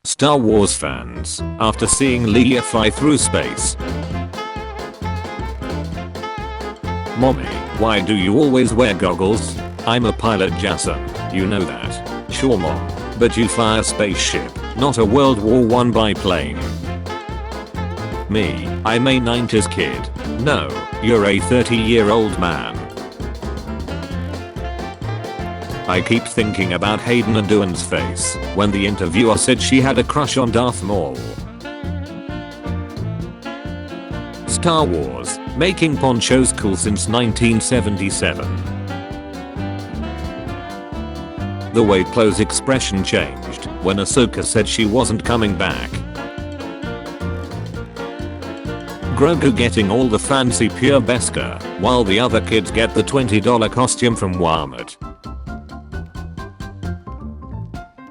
Star Wars fans, after seeing Leia fly through space. Mommy, why do you always wear goggles? I'm a pilot, Jason. You know that. Sure mom. But you fly a spaceship, not a World War I biplane. Me, I'm a 90s kid. No, you're a 30-year-old man. I keep thinking about Hayden and Ewan's face when the interviewer said she had a crush on Darth Maul. Star Wars, making ponchos cool since 1977. The way Plo's expression changed when Ahsoka said she wasn't coming back. Grogu getting all the fancy pure Beskar, while the other kids get the $20 costume from Walmart.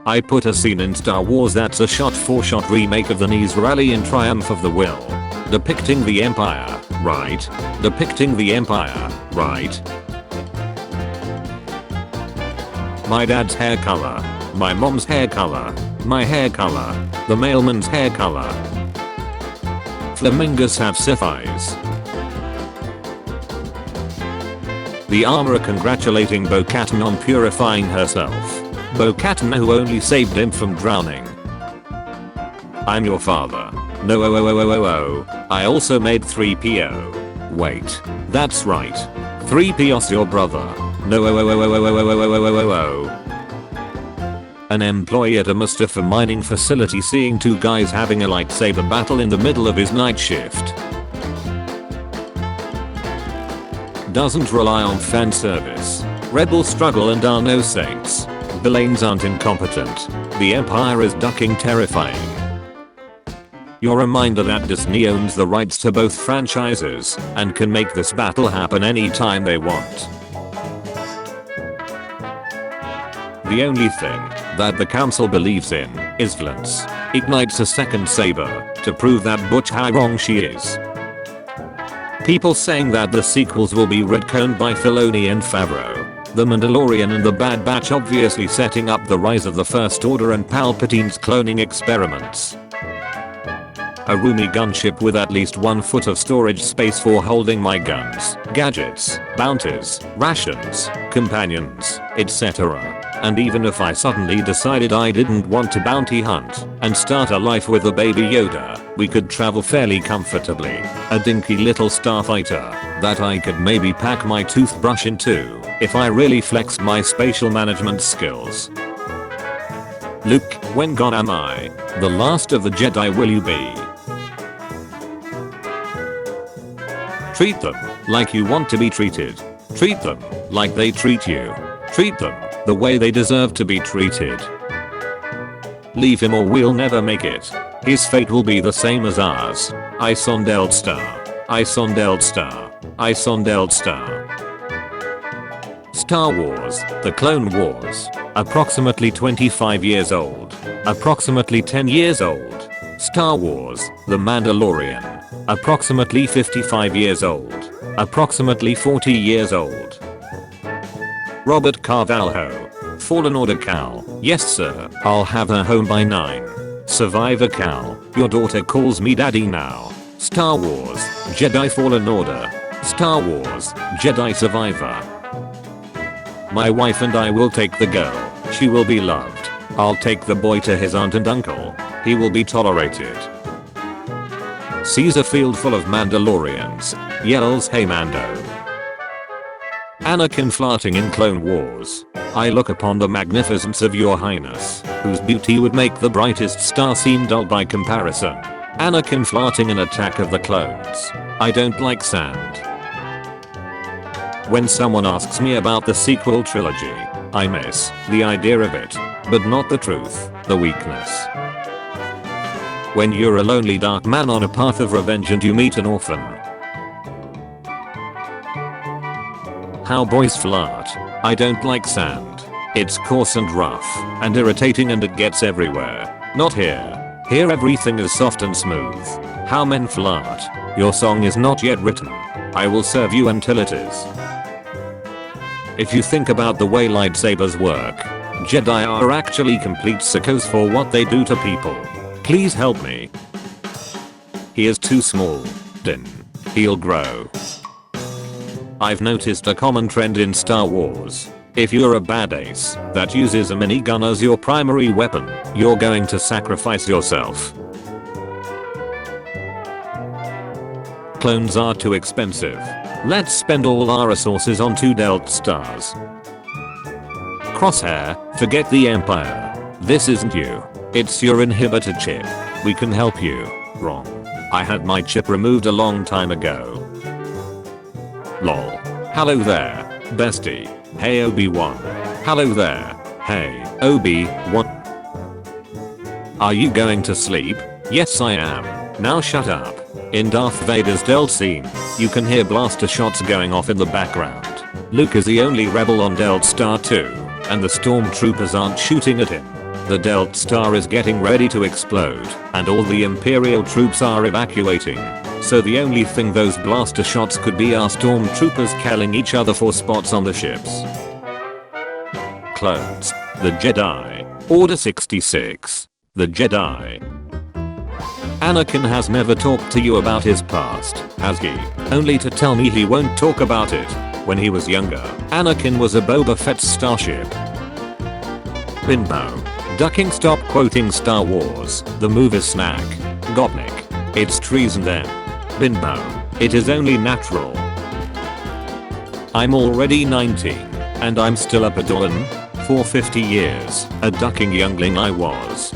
I put a scene in Star Wars that's a shot-for-shot remake of the Israeli Triumph of the Will. Depicting the Empire, right? Depicting the Empire, right? My dad's hair color, my mom's hair color, my hair color, the mailman's hair color. Flamingos have sapphires. The armorer congratulating Bo-Katan on purifying herself. Bo-Katan who only saved him from drowning. I'm your father. No oh oh oh oh oh oh. I also made 3PO. Wait. That's right. 3PO's your brother. No oh oh oh oh oh oh oh oh oh oh oh. An employee at a Mustafa mining facility seeing two guys having a lightsaber battle in the middle of his night shift. Doesn't rely on fan service. Rebels struggle and are no saints. Villains aren't incompetent. The Empire is ducking terrifying. Your reminder that Disney owns the rights to both franchises and can make this battle happen anytime they want. The only thing that the council believes in is Valance ignites a second saber to prove that Butch how wrong she is. People saying that the sequels will be retconned by Filoni and Favreau. The Mandalorian and the Bad Batch obviously setting up the rise of the First Order and Palpatine's cloning experiments. A roomy gunship with at least 1 foot of storage space for holding my guns, gadgets, bounties, rations, companions, etc. And even if I suddenly decided I didn't want to bounty hunt and start a life with a baby Yoda, we could travel fairly comfortably. A dinky little starfighter that I could maybe pack my toothbrush into if I really flexed my spatial management skills. Luke, when gone am I? The last of the Jedi will you be? Treat them like you want to be treated. Treat them like they treat you. Treat them the way they deserve to be treated. Leave him or we'll never make it. His fate will be the same as ours. Isondeld Star. Isondeld Star. Isondeld Star. Star Wars, The Clone Wars. Approximately 25 years old. Approximately 10 years old. Star Wars, The Mandalorian. Approximately 55 years old. Approximately 40 years old. Robert Carvalho. Fallen Order Cal. Yes sir, I'll have her home by 9. Survivor Cal. Your daughter calls me daddy now. Star Wars, Jedi Fallen Order. Star Wars, Jedi Survivor. My wife and I will take the girl. She will be loved. I'll take the boy to his aunt and uncle. He will be tolerated. Sees a field full of Mandalorians. Yells hey Mando. Anakin flirting in Clone Wars. I look upon the magnificence of your highness, whose beauty would make the brightest star seem dull by comparison. Anakin flirting in Attack of the Clones. I don't like sand. When someone asks me about the sequel trilogy, I miss the idea of it, but not the truth, the weakness. When you're a lonely dark man on a path of revenge and you meet an orphan. How boys flirt. I don't like sand. It's coarse and rough, and irritating and it gets everywhere. Not here. Here everything is soft and smooth. How men flirt. Your song is not yet written. I will serve you until it is. If you think about the way lightsabers work, Jedi are actually complete sickos for what they do to people. Please help me. He is too small. Din. He'll grow. I've noticed a common trend in Star Wars. If you're a badass that uses a minigun as your primary weapon, you're going to sacrifice yourself. Clones are too expensive. Let's spend all our resources on 2 Delt Stars. Crosshair, forget the Empire. This isn't you. It's your inhibitor chip. We can help you. Wrong. I had my chip removed a long time ago. Lol. Hello there, bestie. Hey Obi-Wan. Hello there. Hey, Obi-Wan. Are you going to sleep? Yes I am. Now shut up. In Darth Vader's Delt scene, you can hear blaster shots going off in the background. Luke is the only rebel on Delt Star 2, and the stormtroopers aren't shooting at him. The Delt Star is getting ready to explode, and all the Imperial troops are evacuating. So the only thing those blaster shots could be are stormtroopers killing each other for spots on the ships. Clones. The Jedi. Order 66. The Jedi. Anakin has never talked to you about his past, has he? Only to tell me he won't talk about it. When he was younger, Anakin was a Boba Fett starship. Bingo. Ducking, stop quoting Star Wars, the movie snack. Gopnik. It's treason then. Bingo. It is only natural. I'm already 19, and I'm still a Padawan. For 50 years, a ducking youngling I was.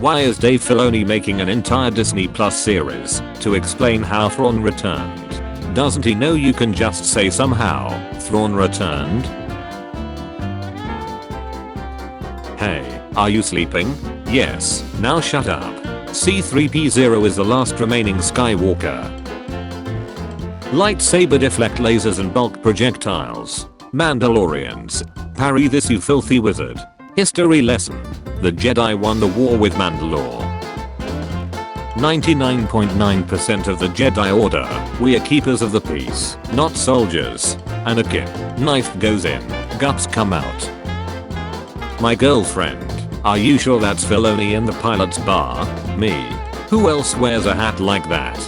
Why is Dave Filoni making an entire Disney Plus series to explain how Thrawn returned? Doesn't he know you can just say somehow, Thrawn returned? Hey, are you sleeping? Yes, now shut up. C-3PO is the last remaining Skywalker. Lightsaber deflect lasers and bulk projectiles. Mandalorians. Parry this you filthy wizard. History lesson. The Jedi won the war with Mandalore. 99.9% of the Jedi Order, we are keepers of the peace, not soldiers. Anakin. Knife goes in, guts come out. My girlfriend. Are you sure that's Filoni in the pilot's bar? Me. Who else wears a hat like that?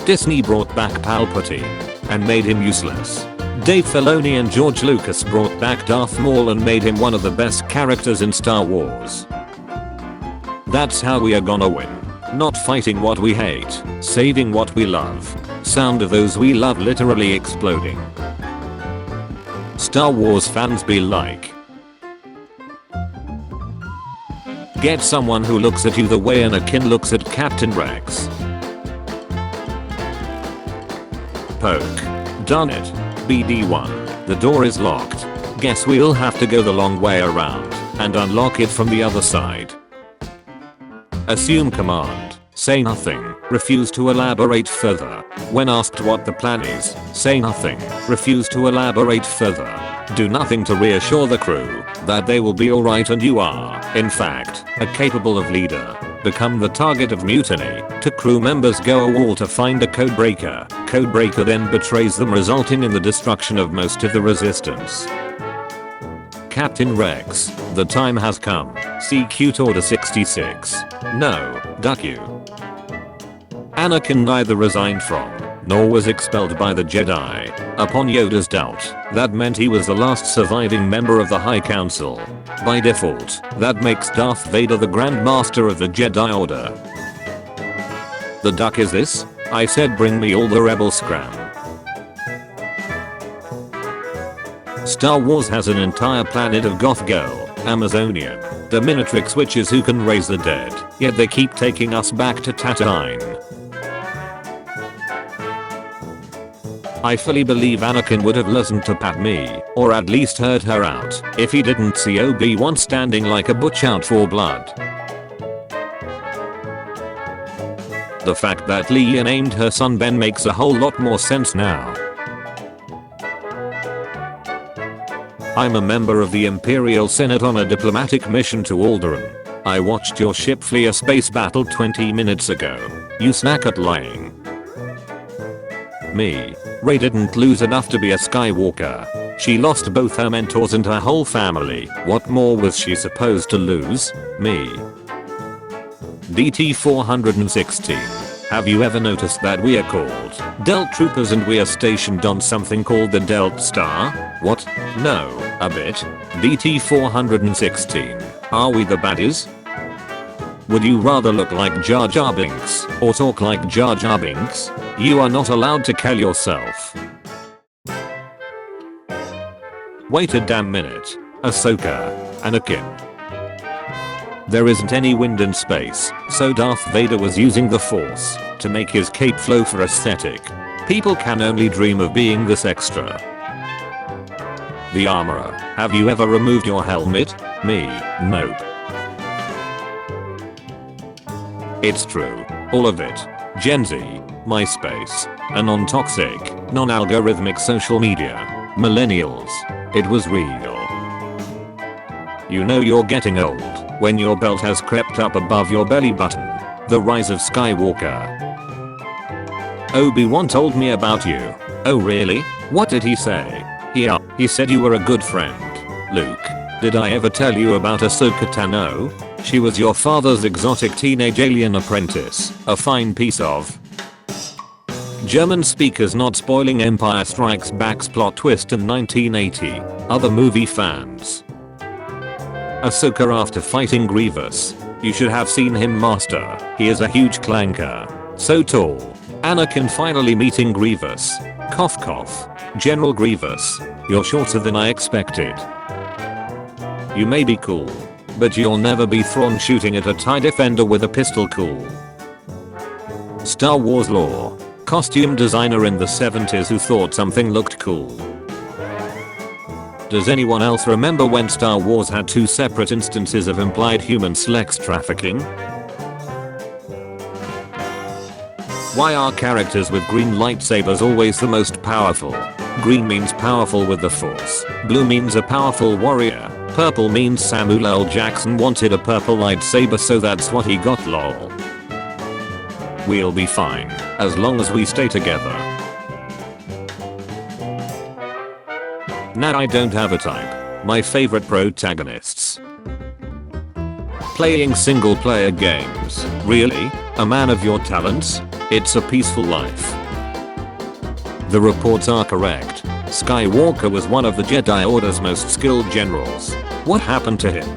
Disney brought back Palpatine and made him useless. Dave Filoni and George Lucas brought back Darth Maul and made him one of the best characters in Star Wars. That's how we are gonna win. Not fighting what we hate, saving what we love. Sound of those we love literally exploding. Star Wars fans be like. Get someone who looks at you the way Anakin looks at Captain Rex. Poke. Done it. BD1. The door is locked. Guess we'll have to go the long way around and unlock it from the other side. Assume command. Say nothing. Refuse to elaborate further. When asked what the plan is, say nothing. Refuse to elaborate further. Do nothing to reassure the crew that they will be alright and you are, in fact, a capable of leader. Become the target of mutiny. To crew members go a wall to find a codebreaker. Codebreaker then betrays them, resulting in the destruction of most of the resistance. Captain Rex, the time has come. CQ Order 66. No, duck you. Anakin neither resigned from, nor was expelled by the Jedi. Upon Yoda's doubt, that meant he was the last surviving member of the High Council. By default, that makes Darth Vader the Grand Master of the Jedi Order. The duck is this? I said bring me all the rebel scram. Star Wars has an entire planet of goth girl, Amazonian, dominatrix witches who can raise the dead, yet they keep taking us back to Tatooine. I fully believe Anakin would have listened to Padme, or at least heard her out, if he didn't see Obi-Wan standing like a butch out for blood. The fact that Leia named her son Ben makes a whole lot more sense now. I'm a member of the Imperial Senate on a diplomatic mission to Alderaan. I watched your ship flee a space battle 20 minutes ago. You snack at lying. Me. Rey didn't lose enough to be a Skywalker. She lost both her mentors and her whole family. What more was she supposed to lose? Me. DT 416. Have you ever noticed that we are called Delt Troopers and we are stationed on something called the Delt Star? What? No, a bit. DT 416. Are we the baddies? Would you rather look like Jar Jar Binks or talk like Jar Jar Binks? You are not allowed to kill yourself. Wait a damn minute. Ahsoka. Anakin. There isn't any wind in space, so Darth Vader was using the Force to make his cape flow for aesthetic. People can only dream of being this extra. The Armorer. Have you ever removed your helmet? Me, nope. It's true. All of it. Gen Z, MySpace, a non-toxic, non-algorithmic social media. Millennials. It was real. You know you're getting old when your belt has crept up above your belly button. The Rise of Skywalker. Obi-Wan told me about you. Oh really? What did he say? He said you were a good friend. Luke. Did I ever tell you about Ahsoka Tano? She was your father's exotic teenage alien apprentice. A fine piece of German speakers not spoiling Empire Strikes Back's plot twist in 1980. Other movie fans. Ahsoka after fighting Grievous. You should have seen him master. He is a huge clanker. So tall. Anakin finally meeting Grievous. Cough cough. General Grievous. You're shorter than I expected. You may be cool, but you'll never be Thrawn shooting at a TIE Defender with a pistol cool. Star Wars lore. Costume designer in the 70s who thought something looked cool. Does anyone else remember when Star Wars had two separate instances of implied human sex trafficking? Why are characters with green lightsabers always the most powerful? Green means powerful with the Force. Blue means a powerful warrior. Purple means Samuel L. Jackson wanted a purple lightsaber, so that's what he got, lol. We'll be fine, as long as we stay together. Nah, I don't have a type. My favorite protagonists. Playing single player games. Really? A man of your talents? It's a peaceful life. The reports are correct. Skywalker was one of the Jedi Order's most skilled generals. What happened to him?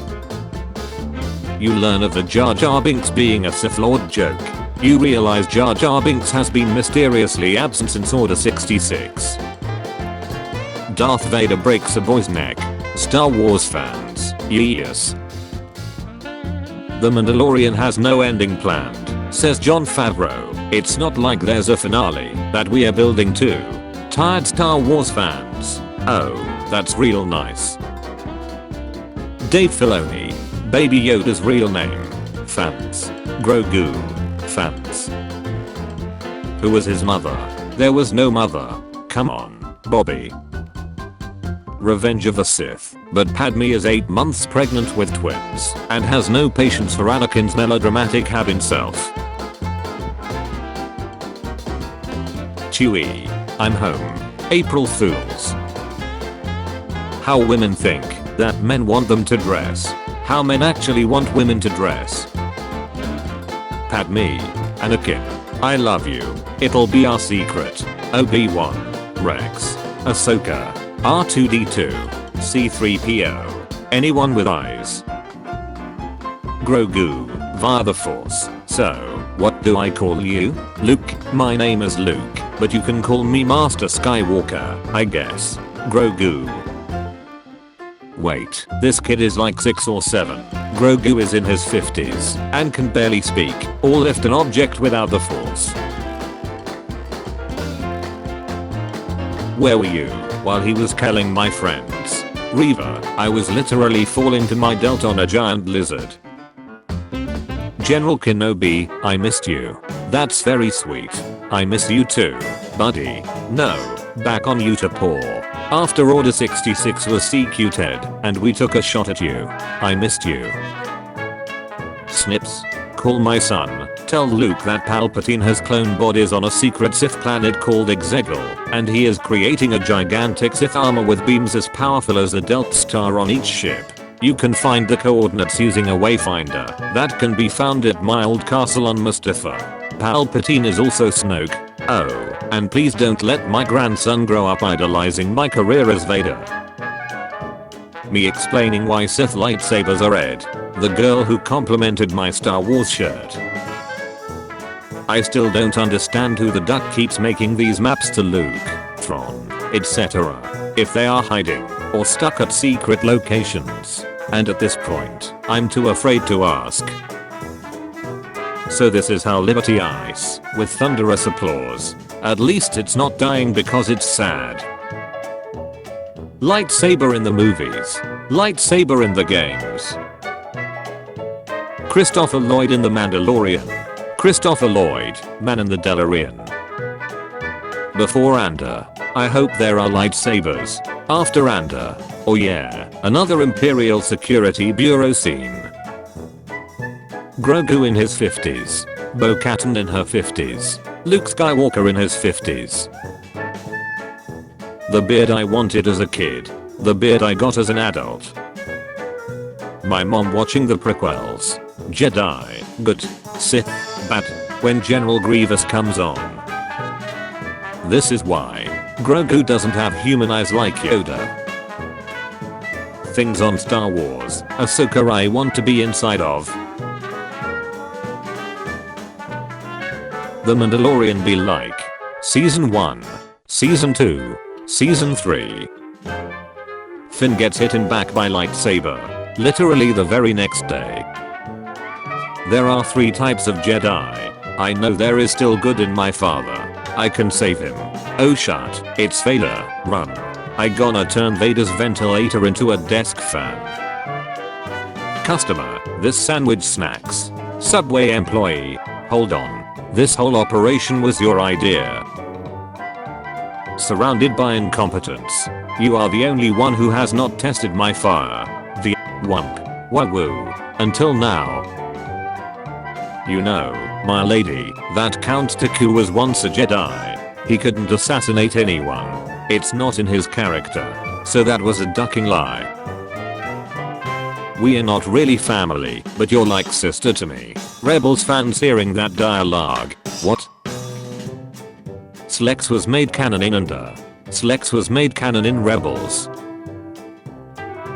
You learn of the Jar Jar Binks being a Sith Lord joke. You realize Jar Jar Binks has been mysteriously absent since Order 66. Darth Vader breaks a boy's neck. Star Wars fans, yes. The Mandalorian has no ending planned, says Jon Favreau. It's not like there's a finale that we are building to. Tired Star Wars fans. Oh, that's real nice. Dave Filoni. Baby Yoda's real name. Fans. Grogu. Fans. Who was his mother? There was no mother. Come on, Bobby. Revenge of the Sith. But Padme is 8 months pregnant with twins and has no patience for Anakin's melodramatic having self. Chewie. I'm home. April Fools. How women think that men want them to dress. How men actually want women to dress. Padme. Anakin. I love you. It'll be our secret. Obi-Wan. Rex. Ahsoka. R2-D2. C-3PO. Anyone with eyes. Grogu. Via the Force. So, what do I call you? Luke. My name is Luke, but you can call me Master Skywalker, I guess. Grogu. Wait, this kid is like 6 or 7. Grogu is in his 50s and can barely speak or lift an object without the Force. Where were you while he was killing my friends? Reva, I was literally falling to my death on a giant lizard. General Kenobi, I missed you. That's very sweet. I miss you too, buddy. No, back on you to pour. After Order 66 was CQ'd and we took a shot at you. I missed you. Snips. call my son. Tell Luke that Palpatine has cloned bodies on a secret Sith planet called Exegol, and he is creating a gigantic Sith armor with beams as powerful as a Delta Star on each ship. You can find the coordinates using a wayfinder that can be found at my old castle on Mustafar. Palpatine is also Snoke. Oh, and please don't let my grandson grow up idolizing my career as Vader. Me explaining why Sith lightsabers are red. The girl who complimented my Star Wars shirt. I still don't understand who the duck keeps making these maps to Luke, Thrawn, etc. if they are hiding or stuck at secret locations. And at this point, I'm too afraid to ask. So this is how Liberty Ice, with thunderous applause. At least it's not dying because it's sad. Lightsaber in the movies. Lightsaber in the games. Christopher Lloyd in The Mandalorian. Christopher Lloyd, man in the DeLorean. Before Ander, I hope there are lightsabers. After Ander, oh yeah, another Imperial Security Bureau scene. Grogu in his 50s. Bo-Katan in her 50s. Luke Skywalker in his 50s. The beard I wanted as a kid. The beard I got as an adult. My mom watching the prequels. Jedi, good, Sith, bad, when General Grievous comes on. This is why Grogu doesn't have human eyes like Yoda. Things on Star Wars, Ahsoka I want to be inside of. The Mandalorian be like. Season 1. Season 2. Season 3. Finn gets hit in back by lightsaber. Literally the very next day. There are 3 types of Jedi. I know there is still good in my father. I can save him. Oh shut, it's Vader, run. I gonna turn Vader's ventilator into a desk fan. Customer, this sandwich snacks. Subway employee, hold on. This whole operation was your idea. Surrounded by incompetence. You are the only one who has not tested my fire. The wump. Wah-woo. Until now. You know, my lady, that Count Dooku was once a Jedi. He couldn't assassinate anyone. It's not in his character. So that was a ducking lie. We are not really family, but you're like sister to me. Rebels fans hearing that dialogue. What? Slex was made canon in Under. Slex was made canon in Rebels.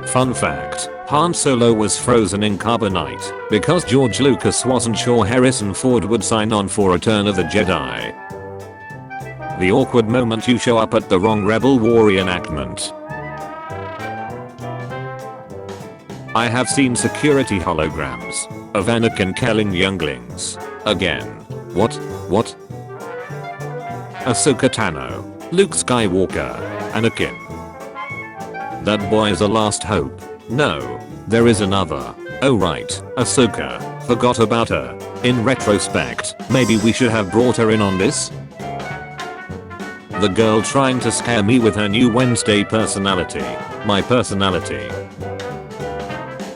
Fun fact. Han Solo was frozen in carbonite because George Lucas wasn't sure Harrison Ford would sign on for Return of the Jedi. The awkward moment you show up at the wrong Rebel War reenactment. I have seen security holograms of Anakin killing younglings. Again. What? Ahsoka Tano. Luke Skywalker. Anakin. That boy is a last hope. No, there is another. Oh right, Ahsoka. Forgot about her. In retrospect, maybe we should have brought her in on this? The girl trying to scare me with her new Wednesday personality. My personality.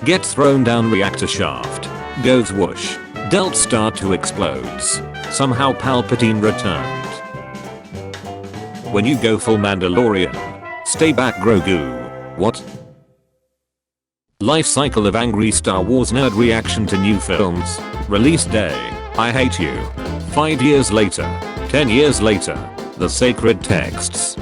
Gets thrown down reactor shaft. Goes whoosh. Delta Star 2 explodes. Somehow Palpatine returned. When you go full Mandalorian. Stay back Grogu. What? Life cycle of angry Star Wars nerd reaction to new films. Release day. I hate you. 5 years later. 10 years later. The sacred texts.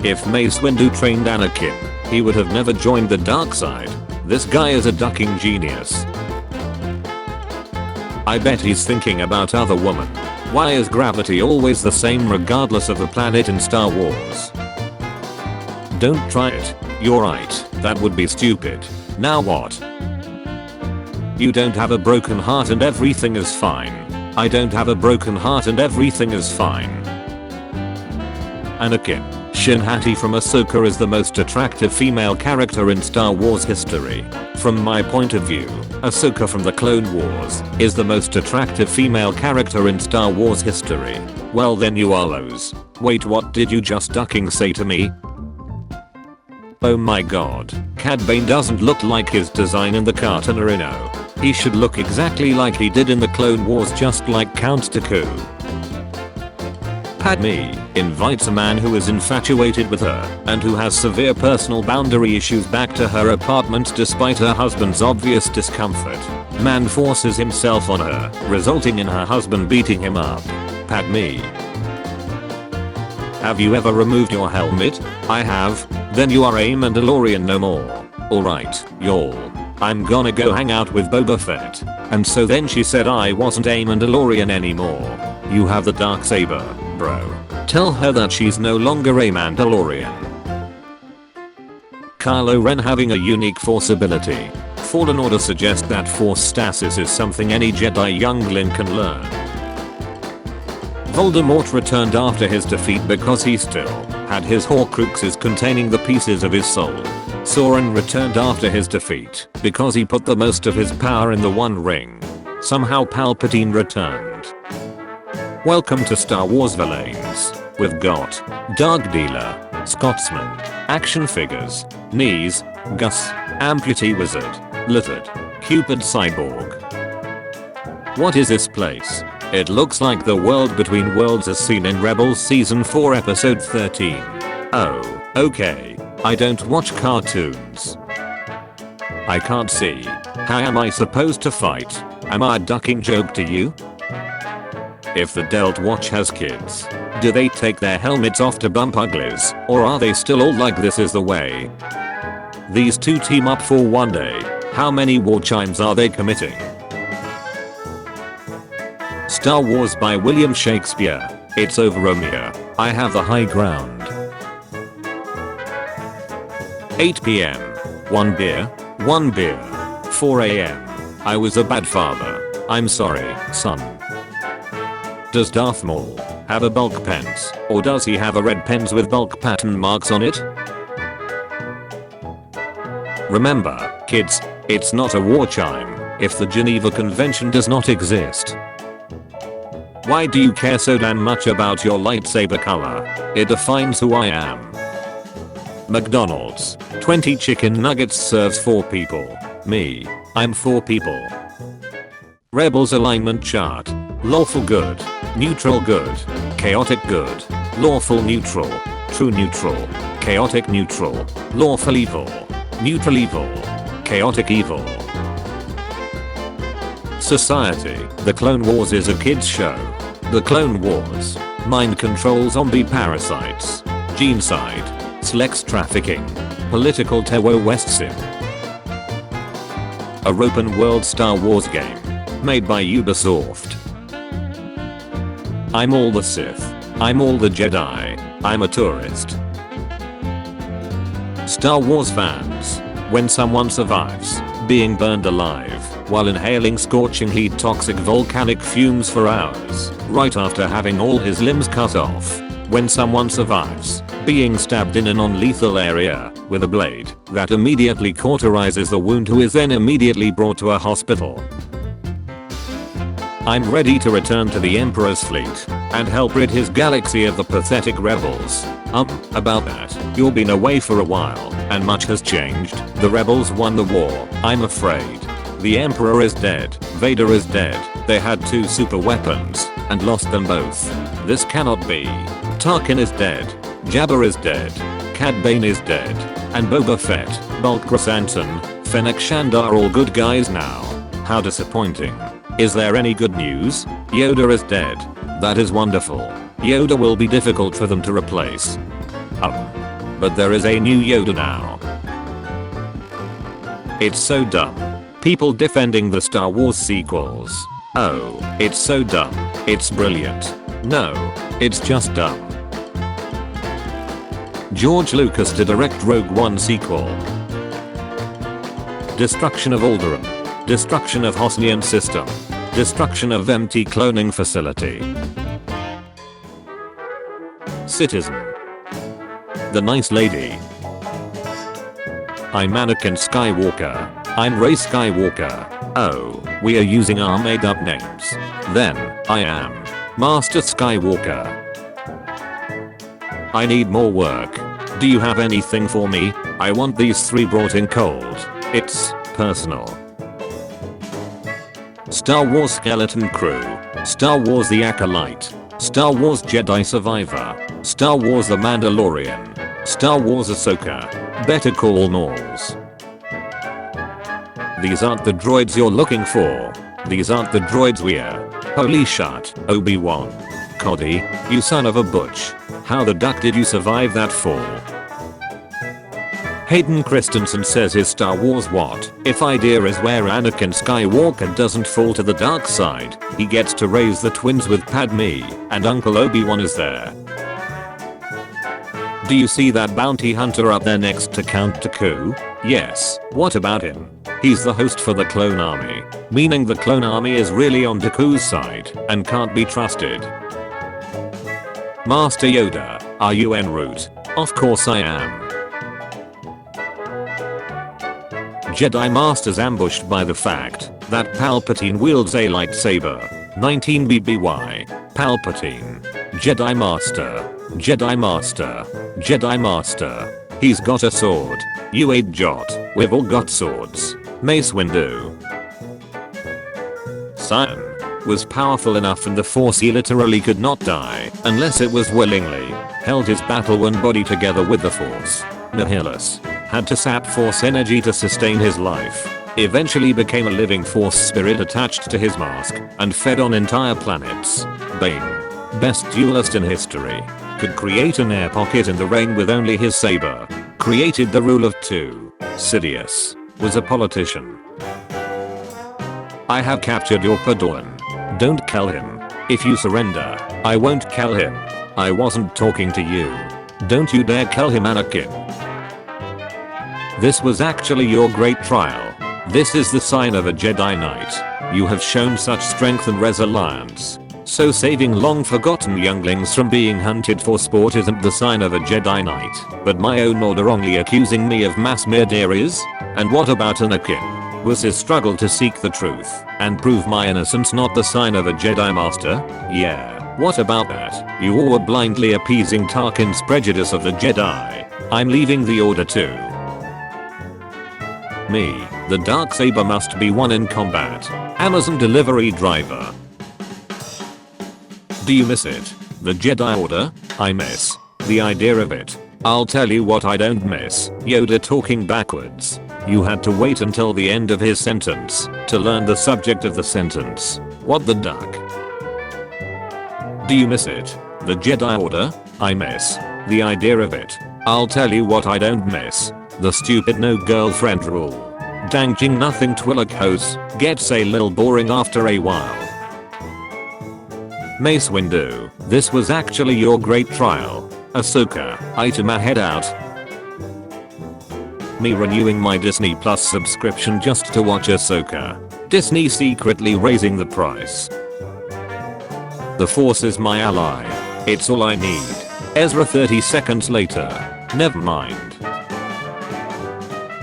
If Mace Windu trained Anakin, he would have never joined the dark side. This guy is a ducking genius. I bet he's thinking about other women. Why is gravity always the same regardless of the planet in Star Wars? Don't try it. You're right, that would be stupid. Now what? You don't have a broken heart and everything is fine. I don't have a broken heart and everything is fine. Anakin, Shin Hati from Ahsoka is the most attractive female character in Star Wars history. From my point of view, Ahsoka from the Clone Wars is the most attractive female character in Star Wars history. Well then you are those. Wait, what did you just ducking say to me? Oh my god, Cad Bane doesn't look like his design in the cartoon Arino. He should look exactly like he did in the Clone Wars, just like Count Dooku. Padme invites a man who is infatuated with her and who has severe personal boundary issues back to her apartment despite her husband's obvious discomfort. Man forces himself on her, resulting in her husband beating him up. Padme. Have you ever removed your helmet? I have. Then you are a Mandalorian no more. Alright, y'all. I'm gonna go hang out with Boba Fett. And so then she said I wasn't a Mandalorian anymore. You have the dark saber, bro. Tell her that she's no longer a Mandalorian. Kylo Ren having a unique Force ability. Fallen Order suggests that Force stasis is something any Jedi youngling can learn. Voldemort returned after his defeat because he still had his Horcruxes containing the pieces of his soul. Sauron returned after his defeat because he put the most of his power in the One Ring. Somehow Palpatine returned. Welcome to Star Wars Villains. We've got Dark Dealer, Scotsman, Action Figures, Knees, Gus, Amputee Wizard, Lizard, Cupid Cyborg. What is this place? It looks like the world between worlds as seen in Rebels Season 4 Episode 13. Oh, okay. I don't watch cartoons. I can't see. How am I supposed to fight? Am I a ducking joke to you? If the Delt Watch has kids, do they take their helmets off to bump uglies, or are they still all like this is the way? These two team up for one day. How many war chimes are they committing? Star Wars by William Shakespeare. It's over Romeo. I have the high ground. 8 p.m. 1 beer. 1 beer. 4 a.m. I was a bad father. I'm sorry, son. Does Darth Maul have a bulk pens, or does he have a red pens with bulk pattern marks on it? Remember, kids, it's not a war chime if the Geneva Convention does not exist. Why do you care so damn much about your lightsaber color? It defines who I am. McDonald's. 20 chicken nuggets serves 4 people. Me. I'm 4 people. Rebels alignment chart. Lawful good. Neutral good. Chaotic good. Lawful neutral. True neutral. Chaotic neutral. Lawful evil. Neutral evil. Chaotic evil. Society. The Clone Wars is a kids show. The Clone Wars. Mind control zombie parasites. Genocide. Sex trafficking. Political terror sim. A open world Star Wars game. Made by Ubisoft. I'm all the Sith. I'm all the Jedi. I'm a tourist. Star Wars fans. When someone survives being burned alive while inhaling scorching heat toxic volcanic fumes for hours, right after having all his limbs cut off. When someone survives being stabbed in a non-lethal area with a blade that immediately cauterizes the wound, who is then immediately brought to a hospital. I'm ready to return to the Emperor's fleet and help rid his galaxy of the pathetic rebels. About that, you've been away for a while and much has changed. The rebels won the war, I'm afraid. The Emperor is dead, Vader is dead, they had 2 super weapons and lost them both. This cannot be. Tarkin is dead, Jabba is dead, Cad Bane is dead, and Boba Fett, Bulk Chrysanthemum, Fennec Shand are all good guys now. How disappointing. Is there any good news? Yoda is dead. That is wonderful. Yoda will be difficult for them to replace. But there is a new Yoda now. It's so dumb. People defending the Star Wars sequels. Oh, it's so dumb. It's brilliant. No, it's just dumb. George Lucas to direct Rogue One sequel. Destruction of Alderaan. Destruction of Hosnian system. Destruction of MT cloning facility. Citizen. The nice lady. I'm Anakin Skywalker. I'm Rey Skywalker. Oh, we are using our made up names. Then, I am Master Skywalker. I need more work. Do you have anything for me? I want these 3 brought in cold. It's personal. Star Wars Skeleton Crew, Star Wars The Acolyte, Star Wars Jedi Survivor, Star Wars The Mandalorian, Star Wars Ahsoka, Better Call Nauls. These aren't the droids you're looking for. These aren't the droids we're. Holy shit, Obi-Wan. Cody, you son of a butch. How the duck did you survive that fall? Hayden Christensen says his Star Wars what if idea is where Anakin Skywalker doesn't fall to the dark side, he gets to raise the twins with Padme, and Uncle Obi-Wan is there. Do you see that bounty hunter up there next to Count Dooku? Yes, what about him? He's the host for the clone army, meaning the clone army is really on Dooku's side and can't be trusted. Master Yoda, are you en route? Of course I am. Jedi Masters ambushed by the fact that Palpatine wields a lightsaber. 19 BBY. Palpatine. Jedi Master. Jedi Master. Jedi Master. He's got a sword. You ain't jot. We've all got swords. Mace Windu. Sion was powerful enough and the Force he literally could not die unless it was willingly. Held his battle-worn body together with the Force. Nihilus had to sap Force energy to sustain his life. Eventually became a living Force spirit attached to his mask and fed on entire planets. Bane, best duelist in history, could create an air pocket in the rain with only his saber. Created the rule of two. Sidious was a politician. I have captured your Padawan. Don't kill him. If you surrender, I won't kill him. I wasn't talking to you. Don't you dare kill him, Anakin. This was actually your great trial. This is the sign of a Jedi Knight. You have shown such strength and resilience. So saving long forgotten younglings from being hunted for sport isn't the sign of a Jedi Knight, but my own order wrongly accusing me of mass murder is? And what about Anakin? Was his struggle to seek the truth and prove my innocence not the sign of a Jedi Master? Yeah, what about that? You all were blindly appeasing Tarkin's prejudice of the Jedi. I'm leaving the order too. Me, the Darksaber must be won in combat. Amazon delivery driver. Do you miss it? The Jedi Order? I miss the idea of it. I'll tell you what I don't miss. Yoda talking backwards. You had to wait until the end of his sentence to learn the subject of the sentence. What the duck? Do you miss it? The Jedi Order? I miss the idea of it. I'll tell you what I don't miss. The stupid no girlfriend rule. Danging nothing Twillicos gets a little boring after a while. Mace Windu, this was actually your great trial. Ahsoka, item head out. Me renewing my Disney Plus subscription just to watch Ahsoka. Disney secretly raising the price. The Force is my ally. It's all I need. Ezra 30 seconds later. Never mind.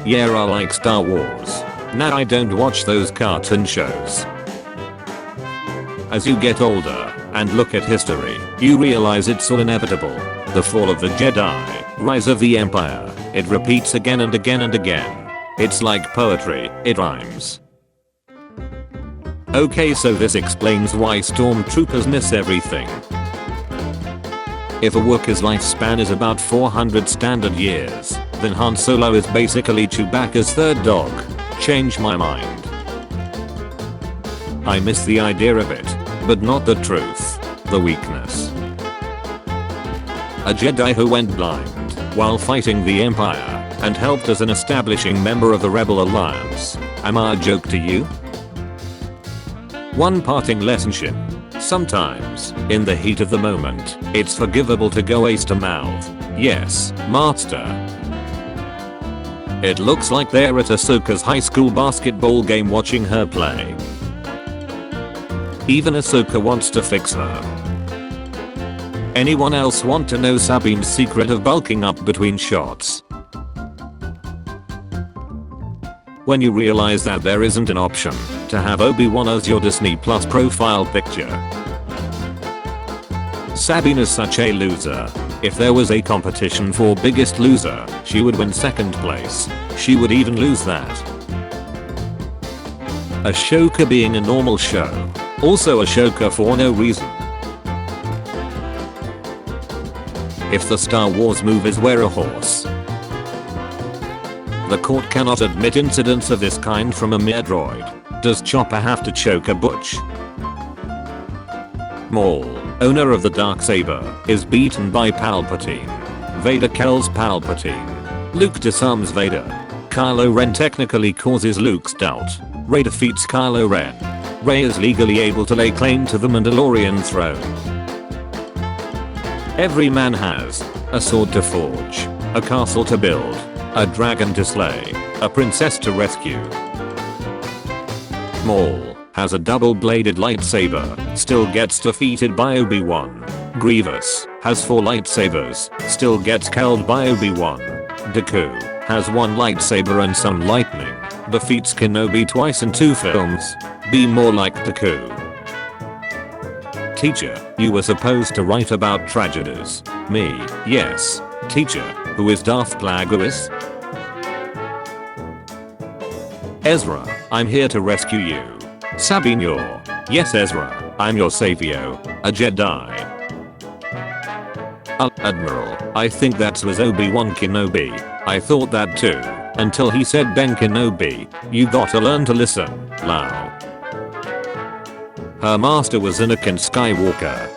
Yeah, I like Star Wars. Nah, I don't watch those cartoon shows. As you get older and look at history, you realize it's all inevitable. The fall of the Jedi, rise of the Empire, it repeats again and again and again. It's like poetry, it rhymes. Okay, so this explains why stormtroopers miss everything. If a Wookiee's lifespan is about 400 standard years, then Han Solo is basically Chewbacca's third dog. Change my mind. I miss the idea of it, but not the truth, the weakness. A Jedi who went blind while fighting the Empire and helped as an establishing member of the Rebel Alliance. Am I a joke to you? One parting lessonship. Sometimes, in the heat of the moment, it's forgivable to go ace to mouth. Yes, Master. It looks like they're at Ahsoka's high school basketball game watching her play. Even Ahsoka wants to fix her. Anyone else want to know Sabine's secret of bulking up between shots? When you realize that there isn't an option to have Obi-Wan as your Disney Plus profile picture. Sabine is such a loser. If there was a competition for biggest loser, she would win second place. She would even lose that. Ashoka being a normal show. Also Ashoka for no reason. If the Star Wars movies were a horse, the court cannot admit incidents of this kind from a mere droid. Does Chopper have to choke a butch? Maul, owner of the Darksaber, is beaten by Palpatine. Vader kills Palpatine. Luke disarms Vader. Kylo Ren technically causes Luke's doubt. Rey defeats Kylo Ren. Rey is legally able to lay claim to the Mandalorian throne. Every man has a sword to forge, a castle to build, a dragon to slay, a princess to rescue. Maul has a double-bladed lightsaber, still gets defeated by Obi-Wan. Grievous has 4 lightsabers, still gets killed by Obi-Wan. Dooku has 1 lightsaber and some lightning, defeats Kenobi twice in 2 films. Be more like Dooku. Teacher, you were supposed to write about tragedies. Me, yes. Teacher, who is Darth Plagueis? Ezra, I'm here to rescue you. Sabinor, yes Ezra, I'm your savior, a Jedi. Admiral, I think that was Obi-Wan Kenobi. I thought that too, until he said Ben Kenobi. You gotta learn to listen, Lao. Her master was Anakin Skywalker.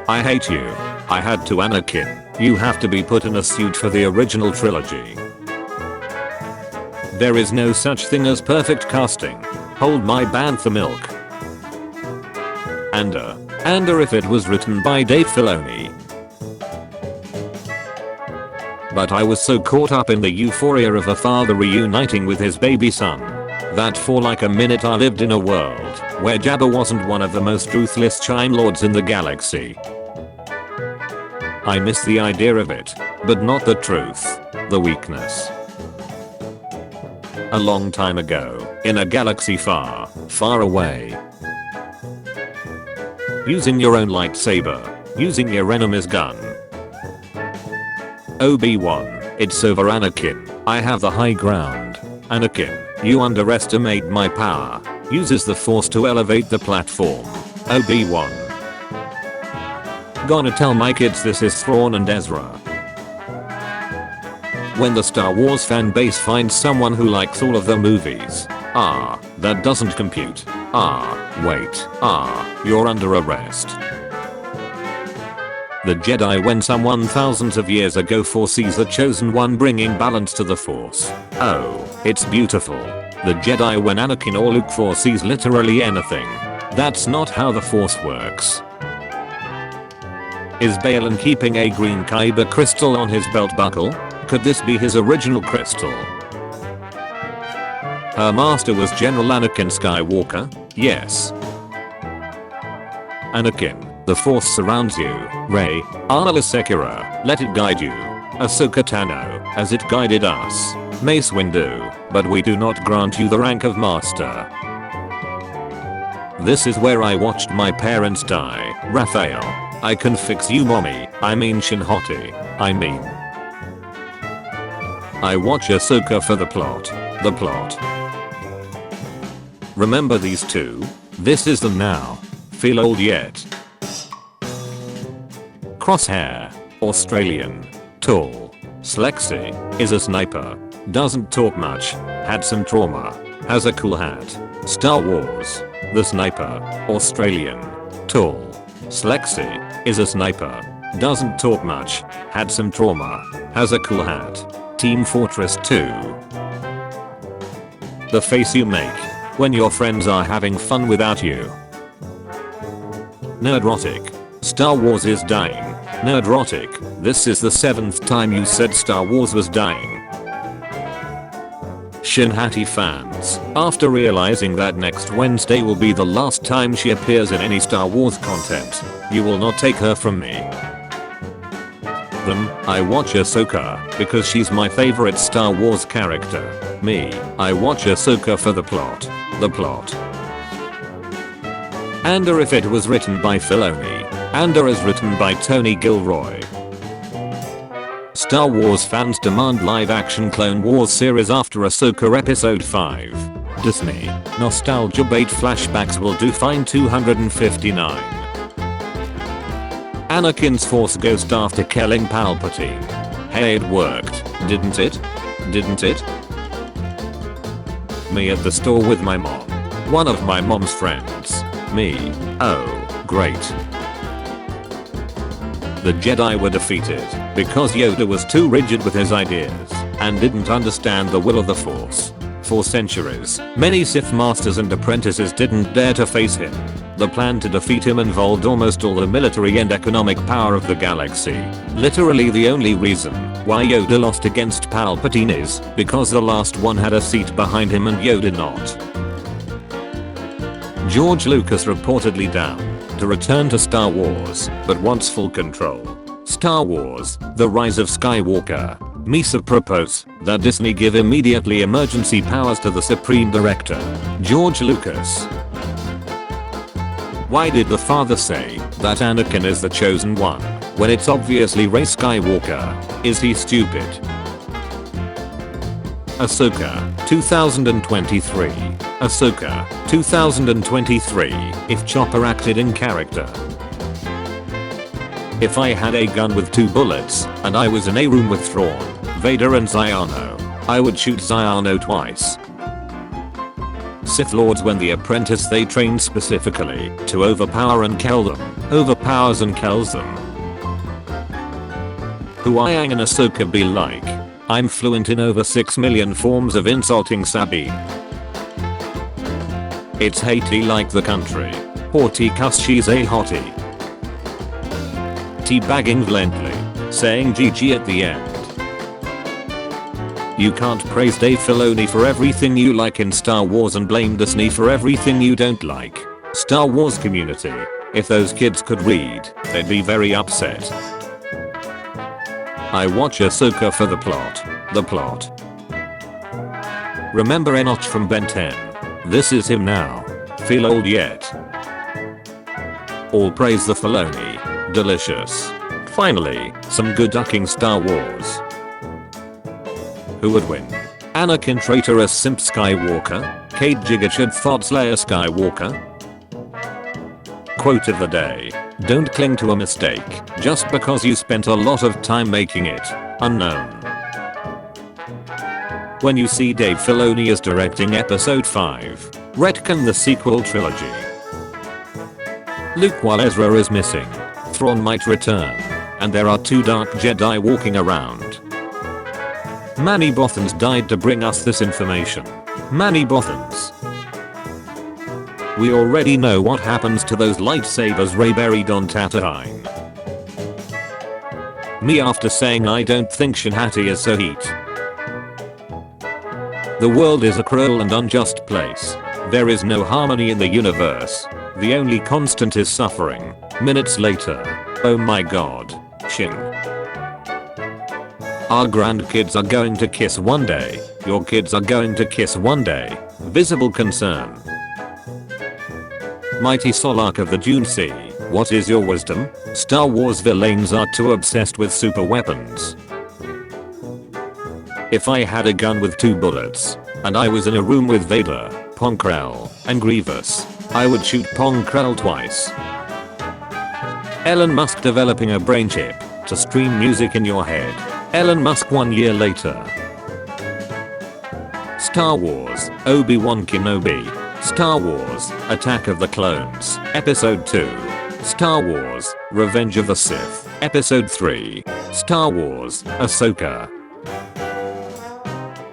I hate you. I had to Anakin. You have to be put in a suit for the original trilogy. There is no such thing as perfect casting. Hold my bantha milk. Ander if it was written by Dave Filoni. But I was so caught up in the euphoria of a father reuniting with his baby son that for like a minute I lived in a world where Jabba wasn't one of the most ruthless Time Lords in the galaxy. I miss the idea of it, but not the truth, the weakness. A long time ago, in a galaxy far, far away. Using your own lightsaber, using your enemy's gun. Obi-Wan, it's over Anakin, I have the high ground. Anakin, you underestimate my power. Uses the Force to elevate the platform. Obi-Wan. Gonna tell my kids this is Thrawn and Ezra. When the Star Wars fan base finds someone who likes all of the movies. That doesn't compute. Wait. You're under arrest. The Jedi when someone thousands of years ago foresees the chosen one bringing balance to the Force. Oh, it's beautiful. The Jedi when Anakin or Luke foresees literally anything. That's not how the Force works. Is Balin keeping a green kyber crystal on his belt buckle? Could this be his original crystal? Her master was General Anakin Skywalker? Yes. Anakin, the Force surrounds you. Rey, Ala Sekira, let it guide you. Ahsoka Tano, as it guided us. Mace Windu, but we do not grant you the rank of master. This is where I watched my parents die. Raphael, I can fix you mommy, I mean Shinhoti, I watch Ahsoka for the plot. Remember these two? This is them now. Feel old yet? Crosshair. Australian. Tall. Slexy. Is a sniper. Doesn't talk much. Had some trauma. Has a cool hat. Star Wars. The sniper. Australian. Tall. Slexy. Is a sniper. Doesn't talk much. Had some trauma. Has a cool hat. Team Fortress 2. The face you make when your friends are having fun without you. Nerdrotic. Star Wars is dying. Nerdrotic, this is the 7th time you said Star Wars was dying. Shinhati fans, after realizing that next Wednesday will be the last time she appears in any Star Wars content, you will not take her from me. I watch Ahsoka because she's my favorite Star Wars character. Me, I watch Ahsoka for the plot. And if it was written by Filoni, and is written by Tony Gilroy. Star Wars fans demand live action Clone Wars series after Ahsoka Episode 5. Disney. Nostalgia bait flashbacks will do fine. 259. Anakin's Force Ghost after killing Palpatine. Hey, it worked, didn't it? Didn't it? Me at the store with my mom. One of my mom's friends. Me. Oh, great. The Jedi were defeated because Yoda was too rigid with his ideas and didn't understand the will of the Force. For centuries, many Sith masters and apprentices didn't dare to face him. The plan to defeat him involved almost all the military and economic power of the galaxy. Literally the only reason why Yoda lost against Palpatine is because the last one had a seat behind him and Yoda not. George Lucas reportedly down to return to Star Wars, but wants full control. Star Wars: The Rise of Skywalker. Misa propose that Disney give immediately emergency powers to the Supreme Director, George Lucas. Why did the father say that Anakin is the chosen one when it's obviously Rey Skywalker? Is he stupid? Ahsoka, 2023. Ahsoka, 2023. If Chopper acted in character. If I had a gun with 2 bullets and I was in a room with Thrawn, Vader and Xiono, I would shoot Xiono twice. Sith Lords when the apprentice they train specifically to overpower and kill them, overpowers and kills them. Who Aang and Ahsoka be like? I'm fluent in over 6 million forms of insulting Sabine. It's Haiti like the country. Haughty cause she's a hottie. Teabagging Vlently, saying GG at the end. You can't praise Dave Filoni for everything you like in Star Wars and blame Disney for everything you don't like. Star Wars community. If those kids could read, they'd be very upset. I watch Ahsoka for the plot. The plot. Remember Enoch from Ben 10? This is him now. Feel old yet? All praise the Filoni. Delicious. Finally, some good ducking Star Wars. Who would win? Anakin traitorous simp Skywalker? Kate Gigachad thoughts Leia Skywalker? Quote of the day. Don't cling to a mistake just because you spent a lot of time making it. Unknown. When you see Dave Filoni is directing episode 5, retcon the sequel trilogy. Luke while Ezra is missing. Thrawn might return. And there are 2 dark Jedi walking around. Manny Bothans died to bring us this information. Manny Bothans. We already know what happens to those lightsabers Rey buried on Tatooine. Me after saying I don't think Shinhati is so heat. The world is a cruel and unjust place. There is no harmony in the universe. The only constant is suffering. Minutes later. Oh my god. Shin. Our grandkids are going to kiss one day. Your kids are going to kiss one day. Visible concern. Mighty Solark of the Dune Sea. What is your wisdom? Star Wars villains are too obsessed with super weapons. If I had a gun with 2 bullets, and I was in a room with Vader, Ponkrell, and Grievous, I would shoot Ponkrell twice. Elon Musk developing a brain chip to stream music in your head. Elon Musk 1 year later. Star Wars, Obi-Wan Kenobi. Star Wars, Attack of the Clones, Episode 2. Star Wars, Revenge of the Sith, Episode 3. Star Wars, Ahsoka.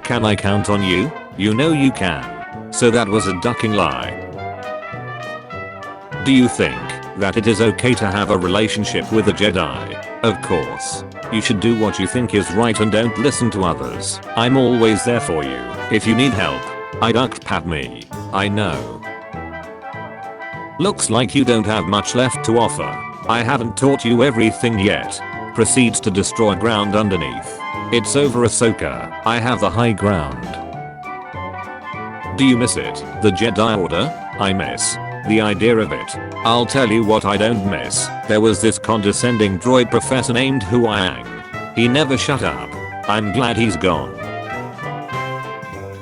Can I count on you? You know you can. So that was a ducking lie. Do you think that it is okay to have a relationship with a Jedi? Of course. You should do what you think is right and don't listen to others. I'm always there for you. If you need help, I duck Padme. I know. Looks like you don't have much left to offer. I haven't taught you everything yet. Proceeds to destroy ground underneath. It's over Ahsoka. I have the high ground. Do you miss it? The Jedi Order? I miss the idea of it. I'll tell you what I don't miss. There was this condescending droid professor named Huang. He never shut up. I'm glad he's gone.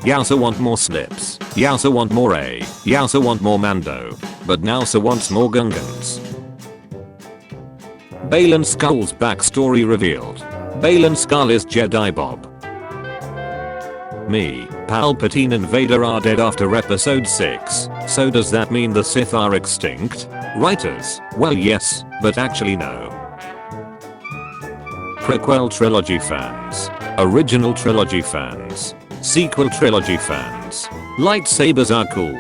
Yowza want more slips. Yowza want more A. Yowza want more Mando. But Nowza wants more Gungans. Baylan Skoll's backstory revealed. Baylan Skoll is Jedi Bob. Me, Palpatine and Vader are dead after episode 6. So does that mean the Sith are extinct? Writers, well yes, but actually no. Prequel trilogy fans. Original trilogy fans. Sequel trilogy fans. Lightsabers are cool.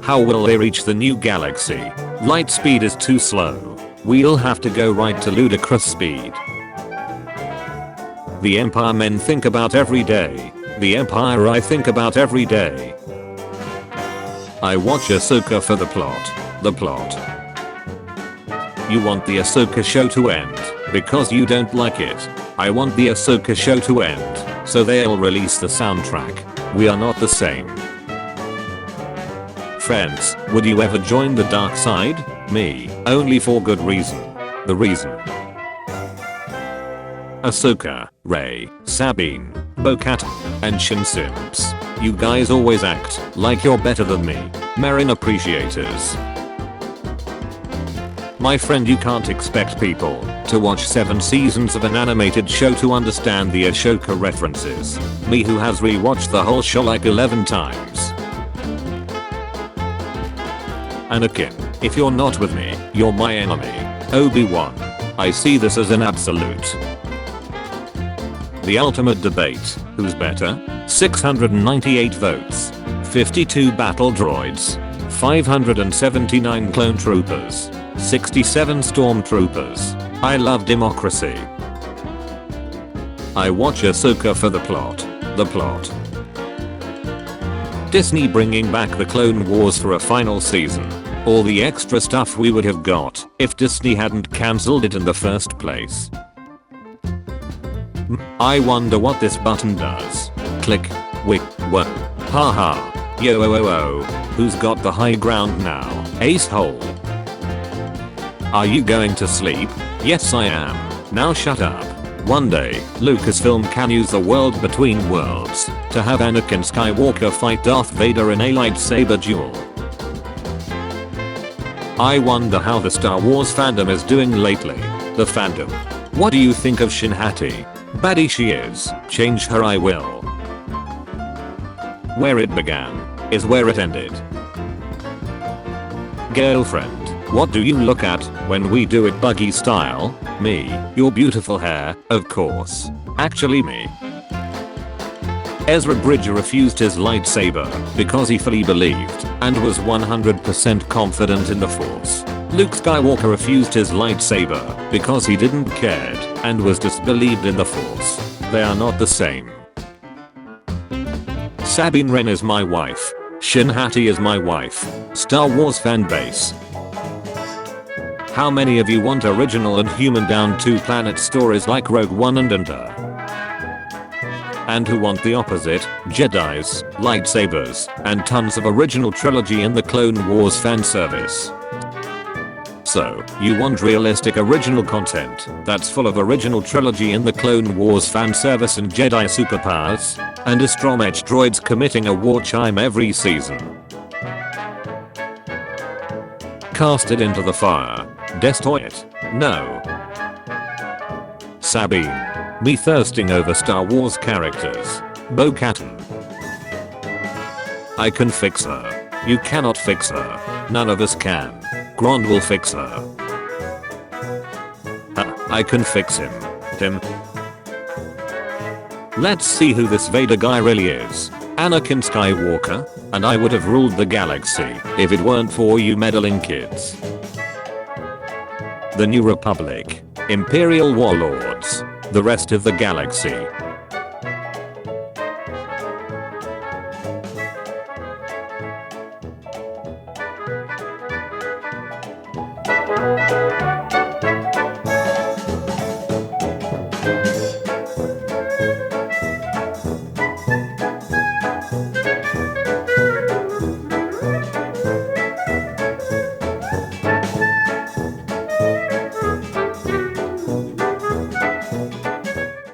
How will they reach the new galaxy? Light speed is too slow. We'll have to go right to ludicrous speed. The Empire men think about every day. The Empire I think about every day. I watch Ahsoka for the plot. The plot. You want the Ahsoka show to end because you don't like it. I want the Ahsoka show to end so they'll release the soundtrack. We are not the same. Friends, would you ever join the dark side? Me, only for good reason. The reason. Ahsoka, Rey, Sabine, Bo-Katan, and Shin Simps. You guys always act like you're better than me. Marin appreciators. My friend, you can't expect people to watch 7 seasons of an animated show to understand the Ahsoka references. Me who has rewatched the whole show like 11 times. Anakin, if you're not with me, you're my enemy. Obi-Wan. I see this as an absolute. The ultimate debate, who's better? 698 votes. 52 battle droids. 579 clone troopers. 67 stormtroopers. I love democracy. I watch Ahsoka for the plot. The plot. Disney bringing back the Clone Wars for a final season. All the extra stuff we would have got if Disney hadn't cancelled it in the first place. I wonder what this button does. Click. Wick. What? Haha. Yo oh oh oh. Who's got the high ground now? Ace hole. Are you going to sleep? Yes I am. Now shut up. One day, Lucasfilm can use the world between worlds to have Anakin Skywalker fight Darth Vader in a lightsaber duel. I wonder how the Star Wars fandom is doing lately. The fandom. What do you think of Shin Hati? Baddie she is. Change her I will. Where it began is where it ended. Girlfriend, what do you look at when we do it buggy style? Me, your beautiful hair, of course. Actually me. Ezra Bridger refused his lightsaber because he fully believed and was 100% confident in the Force. Luke Skywalker refused his lightsaber because he didn't care and was disbelieved in the Force. They are not the same. Sabine Wren is my wife. Shin Hati is my wife. Star Wars fanbase. How many of you want original and human down to planet stories like Rogue One and Endor? And who want the opposite, Jedis, lightsabers, and tons of original trilogy in the Clone Wars fan service? So, you want realistic original content that's full of original trilogy in the Clone Wars fan service and Jedi superpowers? And astromech droids committing a war chime every season? Cast it into the fire. Destroy it. No. Sabine. Me thirsting over Star Wars characters. Bo-Katan. I can fix her. You cannot fix her. None of us can. Grond will fix her. I can fix him. Let's see who this Vader guy really is. Anakin Skywalker, and I would have ruled the galaxy if it weren't for you meddling kids. The New Republic. Imperial Warlords. The rest of the galaxy.